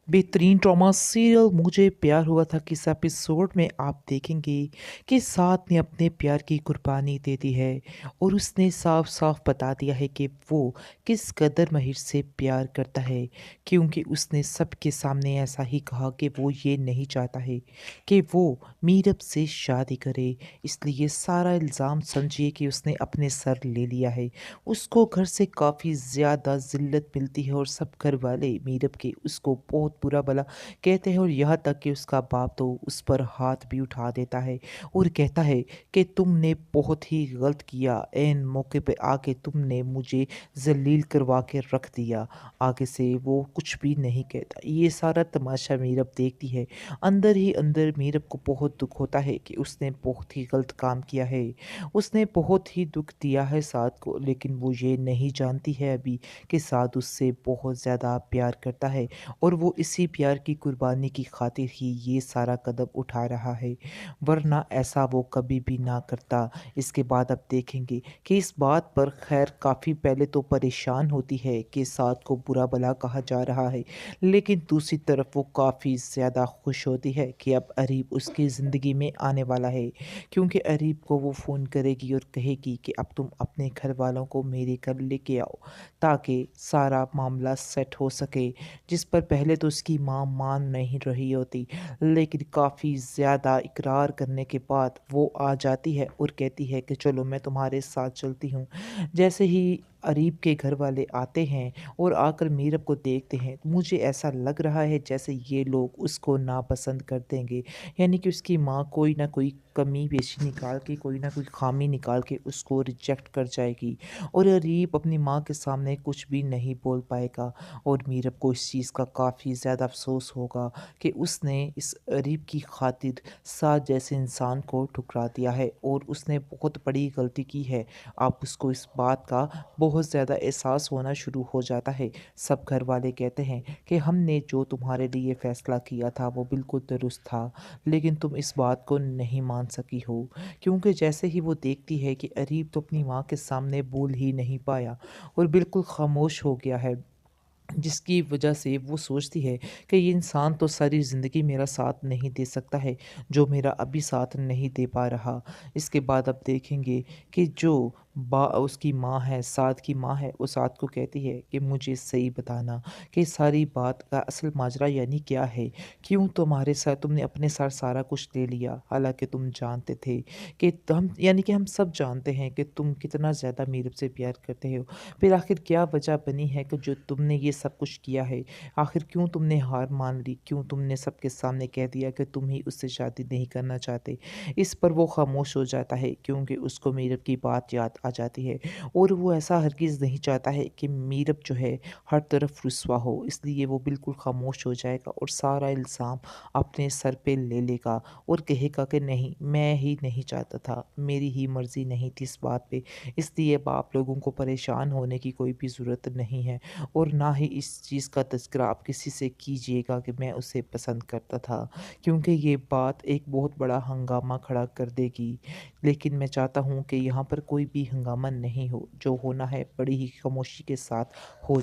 बेहतरीन drama serial मुझे प्यार हुआ था कि इस एपिसोड में आप देखेंगे कि साथ ने अपने प्यार की कुर्बानी दे दी है और उसने साफ साफ बता दिया है कि वो किस कदर महिर से प्यार करता है, क्योंकि उसने सबके सामने ऐसा ही कहा कि वो ये नहीं चाहता है कि वो मीरब से शादी करे। इसलिए सारा इल्ज़ाम समझिए कि उसने अपने सर ले लिया है। उसको घर से काफ़ी ज़्यादा ज़िल्लत मिलती है और सब घर वाले मीरब के उसको बहुत बुरा भला कहते हैं और यहाँ तक कि उसका बाप तो उस पर हाथ भी उठा देता है और कहता है कि तुमने बहुत ही गलत किया, ऐन मौके पे आके तुमने मुझे जलील करवा के रख दिया। आगे से वो कुछ भी नहीं कहता। ये सारा तमाशा मीरब देखती है। अंदर ही अंदर मीरब को बहुत दुख होता है कि उसने बहुत ही गलत काम किया है। उसने बहुत ही दुख दिया है साद को, लेकिन वो ये नहीं जानती है अभी कि साद उससे बहुत ज़्यादा प्यार करता है और वो इसी प्यार की कुर्बानी की खातिर ही ये सारा कदम उठा रहा है, वरना ऐसा वो कभी भी ना करता। इसके बाद अब देखेंगे कि इस बात पर खैर काफ़ी पहले तो परेशान होती है कि साद को बुरा भला कहा जा रहा है, लेकिन दूसरी तरफ वो काफ़ी ज़्यादा खुश होती है कि अब अरीब उसकी ज़िंदगी में आने वाला है, क्योंकि अरीब को वो फ़ोन करेगी और कहेगी कि अब तुम अपने घर वालों को मेरे घर लेके आओ ताकि सारा मामला सेट हो सके। जिस पर पहले तो उसकी माँ मान नहीं रही होती, लेकिन काफ़ी ज़्यादा इकरार करने के बाद वो आ जाती है और कहती है कि चलो मैं तुम्हारे साथ चलती हूँ। जैसे ही अरीब के घर वाले आते हैं और आकर मीरब को देखते हैं, मुझे ऐसा लग रहा है जैसे ये लोग उसको नापसंद कर देंगे, यानी कि उसकी माँ कोई ना कोई कमी पेशी निकाल के, कोई ना कोई खामी निकाल के उसको रिजेक्ट कर जाएगी और अरीब अपनी माँ के सामने कुछ भी नहीं बोल पाएगा। और मीरब को इस चीज़ का काफ़ी ज़्यादा अफ़सोस होगा कि उसने इस अरीब की खातिर साद जैसे इंसान को ठुकरा दिया है और उसने बहुत बड़ी गलती की है। अब उसको इस बात का बहुत ज़्यादा एहसास होना शुरू हो जाता है। सब घर वाले कहते हैं कि हमने जो तुम्हारे लिए फ़ैसला किया था वो बिल्कुल दुरुस्त था, लेकिन तुम इस बात को नहीं मान सकी हो, क्योंकि जैसे ही वो देखती है कि अरीब तो अपनी माँ के सामने बोल ही नहीं पाया और बिल्कुल खामोश हो गया है, जिसकी वजह से वो सोचती है कि ये इंसान तो सारी ज़िंदगी मेरा साथ नहीं दे सकता है, जो मेरा अभी साथ नहीं दे पा रहा। इसके बाद अब देखेंगे कि जो बा उसकी माँ है, साद की माँ है, वो साद को कहती है कि मुझे सही बताना कि सारी बात का असल माजरा यानी क्या है? क्यों तुम्हारे साथ तुमने अपने साथ सारा कुछ ले लिया? हालाँकि तुम जानते थे कि हम यानी कि हम सब जानते हैं कि तुम कितना ज़्यादा मीरब से प्यार करते हो। फिर आखिर क्या वजह बनी है कि जो तुमने ये सब कुछ किया है? आखिर क्यों तुमने हार मान ली? क्यों तुमने सबके सामने कह दिया कि तुम ही उससे शादी नहीं करना चाहते? इस पर वो खामोश हो जाता है, क्योंकि उसको मीरब की बात याद आ जाती है और वो ऐसा हरगिज़ नहीं चाहता है कि मीरब जो है हर तरफ रुसवा हो। इसलिए वो बिल्कुल खामोश हो जाएगा और सारा इल्ज़ाम अपने सर पे ले लेगा और कहेगा कि नहीं, मैं ही नहीं चाहता था, मेरी ही मर्ज़ी नहीं थी इस बात पे। इसलिए अब आप लोगों को परेशान होने की कोई भी ज़रूरत नहीं है और ना ही इस चीज़ का तज़किरा आप किसी से कीजिएगा कि मैं उसे पसंद करता था, क्योंकि ये बात एक बहुत बड़ा हंगामा खड़ा कर देगी। लेकिन मैं चाहता हूँ कि यहाँ पर कोई भी हंगामा नहीं हो, जो होना है बड़ी ही खामोशी के साथ हो जाए।